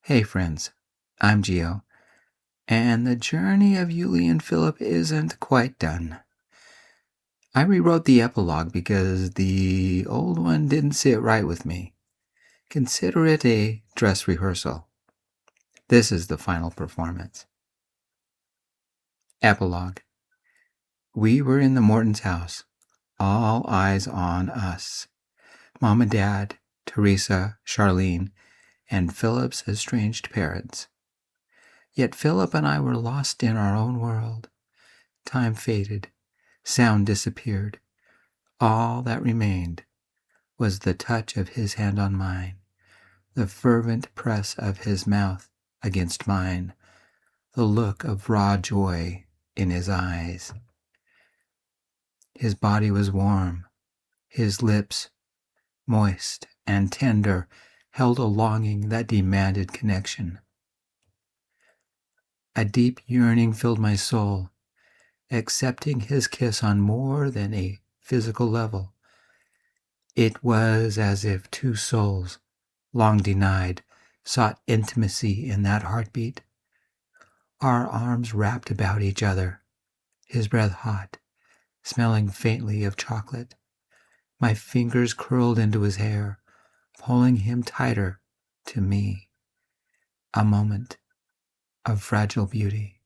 Hey friends, I'm Gio, and the journey of Yuli and Philip isn't quite done. I rewrote the epilogue because the old one didn't sit right with me. Consider it a dress rehearsal. This is the final performance. Epilogue. We were in the Mortons' house, all eyes on us. Mom and Dad, Teresa, Charlene, and Philip's estranged parents. Yet Philip and I were lost in our own world. Time faded. Sound disappeared. All that remained was the touch of his hand on mine, the fervent press of his mouth against mine, the look of raw joy in his eyes. His body was warm. His lips, moist and tender, held a longing that demanded connection. A deep yearning filled my soul, accepting his kiss on more than a physical level. It was as if two souls, long denied, sought intimacy in that heartbeat. Our arms wrapped about each other, his breath hot, smelling faintly of chocolate. My fingers curled into his hair, pulling him tighter to me. A moment of fragile beauty.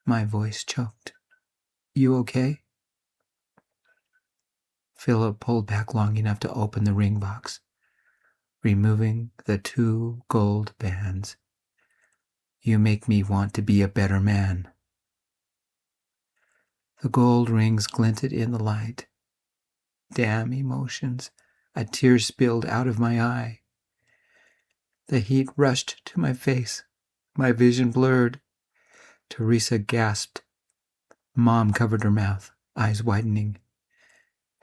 My voice choked. You okay? Philip pulled back long enough to open the ring box, removing the 2 gold bands. You make me want to be a better man. The gold rings glinted in the light. Damn emotions. A tear spilled out of my eye. The heat rushed to my face. My vision blurred. Teresa gasped. Mom covered her mouth, eyes widening.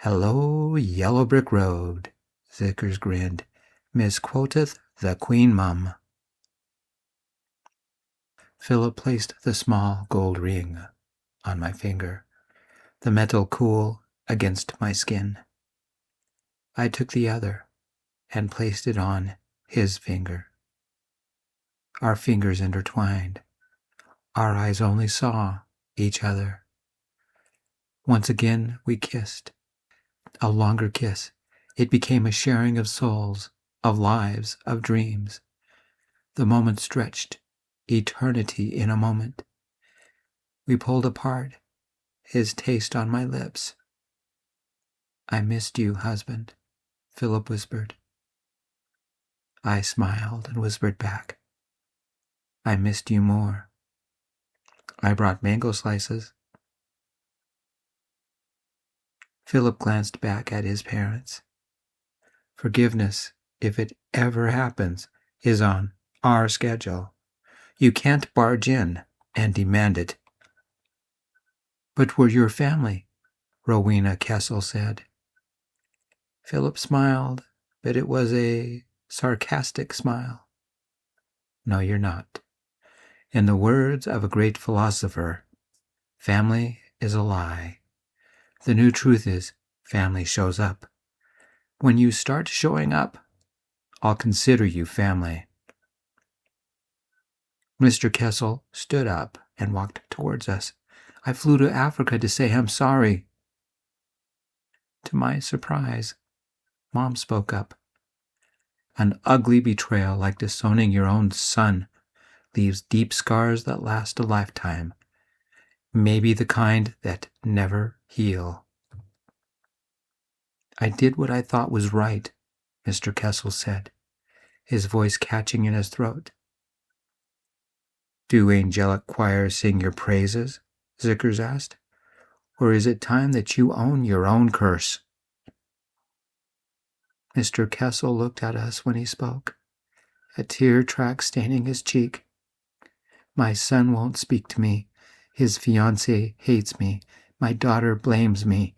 Hello, Yellow Brick Road, Zickers grinned. Misquoteth the Queen Mum. Philip placed the small gold ring on my finger, the metal cool against my skin. I took the other and placed it on his finger. Our fingers intertwined. Our eyes only saw each other. Once again we kissed. A longer kiss. It became a sharing of souls, of lives, of dreams. The moment stretched, eternity in a moment. We pulled apart, his taste on my lips. I missed you, husband, Philip whispered. I smiled and whispered back. I missed you more. I brought mango slices. Philip glanced back at his parents. Forgiveness, if it ever happens, is on our schedule. You can't barge in and demand it. But we're your family, Rowena Kessel said. Philip smiled, but it was a sarcastic smile. No, you're not. In the words of a great philosopher, family is a lie. The new truth is, family shows up. When you start showing up, I'll consider you family. Mr. Kessel stood up and walked towards us. I flew to Africa to say I'm sorry. To my surprise, Mom spoke up. An ugly betrayal like disowning your own son leaves deep scars that last a lifetime. Maybe the kind that never heal. I did what I thought was right, Mr. Kessel said, his voice catching in his throat. Do angelic choirs sing your praises? Zickers asked. Or is it time that you own your own curse? Mr. Kessel looked at us when he spoke, a tear track staining his cheek. My son won't speak to me. His fiancée hates me. My daughter blames me.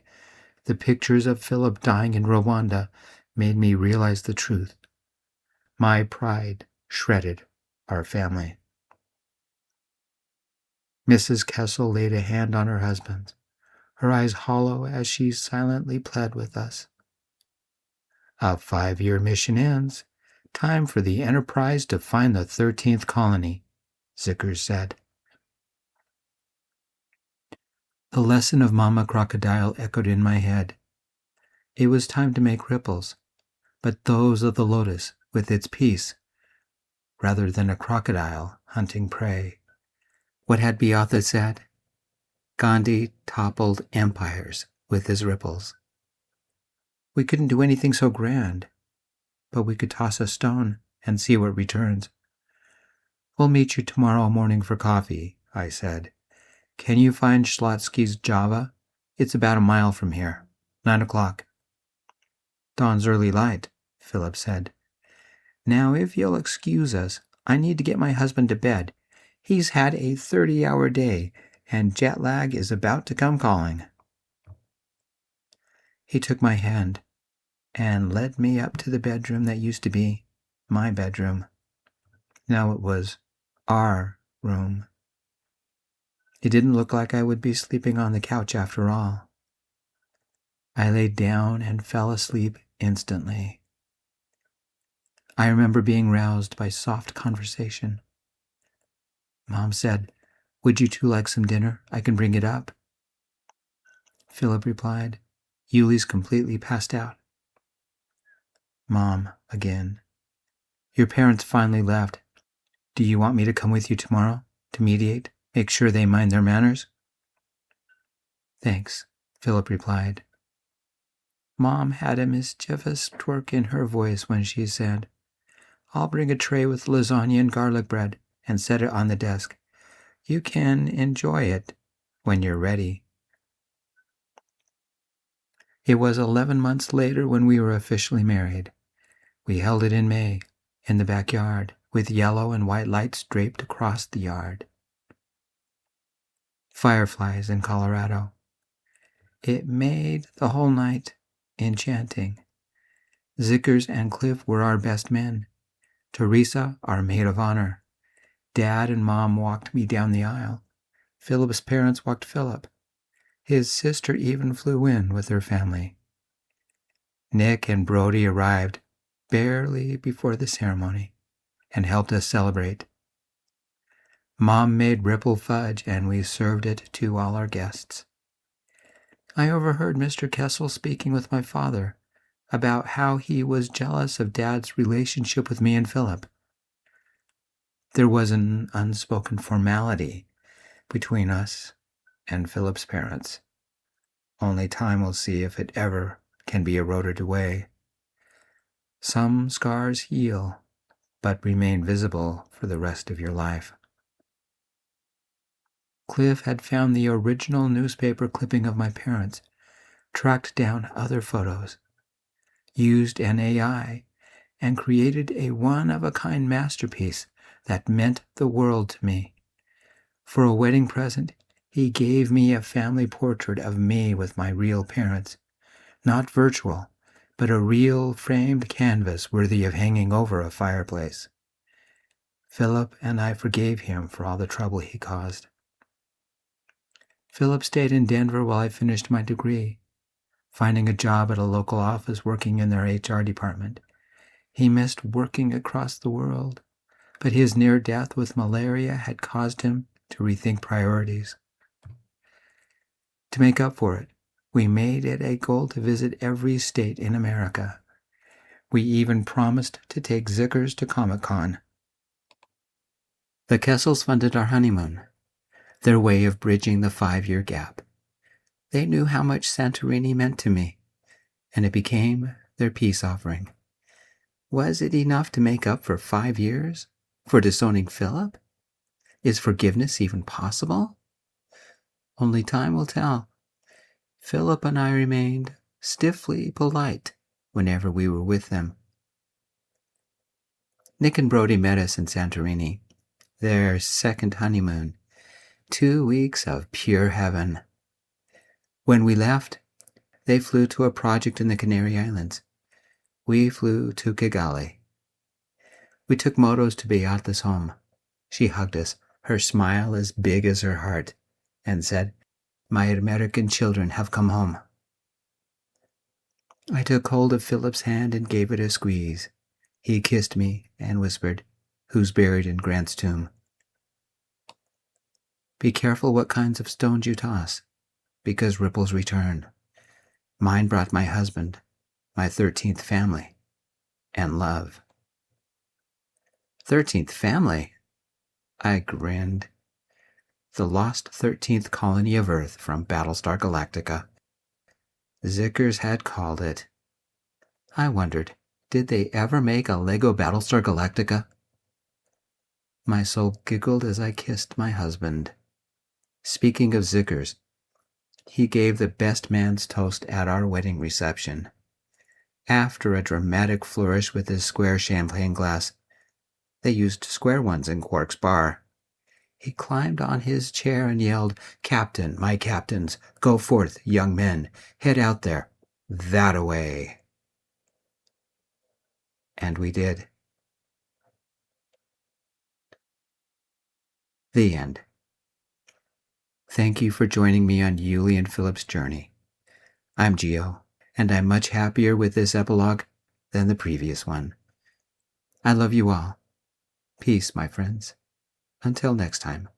The pictures of Philip dying in Rwanda made me realize the truth. My pride shredded our family. Mrs. Kessel laid a hand on her husband, her eyes hollow as she silently pled with us. A 5-year mission ends, Time for the Enterprise to find the 13th colony, Zickers said. The lesson of Mama Crocodile echoed in my head. It was time to make ripples, but those of the lotus with its peace, rather than a crocodile hunting prey. What had Beatha said? Gandhi toppled empires with his ripples. We couldn't do anything so grand, but we could toss a stone and see what returns. We'll meet you tomorrow morning for coffee, I said. Can you find Schlotsky's Java? It's about a mile from here. 9 o'clock. Dawn's early light, Philip said. Now, if you'll excuse us, I need to get my husband to bed. He's had a 30-hour day, and jet lag is about to come calling. He took my hand and led me up to the bedroom that used to be my bedroom. Now it was our room. It didn't look like I would be sleeping on the couch after all. I laid down and fell asleep instantly. I remember being roused by soft conversation. Mom said, "Would you two like some dinner? I can bring it up." Philip replied, "Yuli's completely passed out." Mom, again. "Your parents finally left. Do you want me to come with you tomorrow to mediate? Make sure they mind their manners?" "Thanks," Philip replied. Mom had a mischievous twerk in her voice when she said, "I'll bring a tray with lasagna and garlic bread and set it on the desk. You can enjoy it when you're ready." It was 11 months later when we were officially married. We held it in May, in the backyard, with yellow and white lights draped across the yard. Fireflies in Colorado. It made the whole night enchanting. Zickers and Cliff were our best men. Teresa, our maid of honor. Dad and Mom walked me down the aisle. Philip's parents walked Philip. His sister even flew in with her family. Nick and Brody arrived barely before the ceremony and helped us celebrate. Mom made ripple fudge and we served it to all our guests. I overheard Mr. Kessel speaking with my father about how he was jealous of Dad's relationship with me and Philip. There was an unspoken formality between us and Philip's parents. Only time will see if it ever can be eroded away. Some scars heal, but remain visible for the rest of your life. Cliff had found the original newspaper clipping of my parents, tracked down other photos, used an AI, and created a one-of-a-kind masterpiece that meant the world to me. For a wedding present, he gave me a family portrait of me with my real parents, not virtual, but a real framed canvas worthy of hanging over a fireplace. Philip and I forgave him for all the trouble he caused. Philip stayed in Denver while I finished my degree, finding a job at a local office working in their HR department. He missed working across the world, but his near death with malaria had caused him to rethink priorities. To make up for it, we made it a goal to visit every state in America. We even promised to take Zickers to Comic-Con. The Kessels funded our honeymoon, their way of bridging the 5-year gap. They knew how much Santorini meant to me, and it became their peace offering. Was it enough to make up for 5 years? For disowning Philip? Is forgiveness even possible? Only time will tell. Philip and I remained stiffly polite whenever we were with them. Nick and Brody met us in Santorini, their second honeymoon. 2 weeks of pure heaven. When we left, they flew to a project in the Canary Islands. We flew to Kigali. We took motos to Beata's home. She hugged us, her smile as big as her heart, and said, "My American children have come home." I took hold of Philip's hand and gave it a squeeze. He kissed me and whispered, "Who's buried in Grant's tomb?" Be careful what kinds of stones you toss, because ripples return. Mine brought my husband, my 13th family, and love. 13th family? I grinned. The lost 13th colony of Earth from Battlestar Galactica. Zickers had called it. I wondered, did they ever make a Lego Battlestar Galactica? My soul giggled as I kissed my husband. Speaking of Zickers, he gave the best man's toast at our wedding reception. After a dramatic flourish with his square champagne glass, they used square ones in Quark's bar. He climbed on his chair and yelled, "Captain, my captains, go forth, young men, head out there, that-a-way." And we did. The end. Thank you for joining me on Yulie and Philip's journey. I'm Gio, and I'm much happier with this epilogue than the previous one. I love you all. Peace, my friends. Until next time.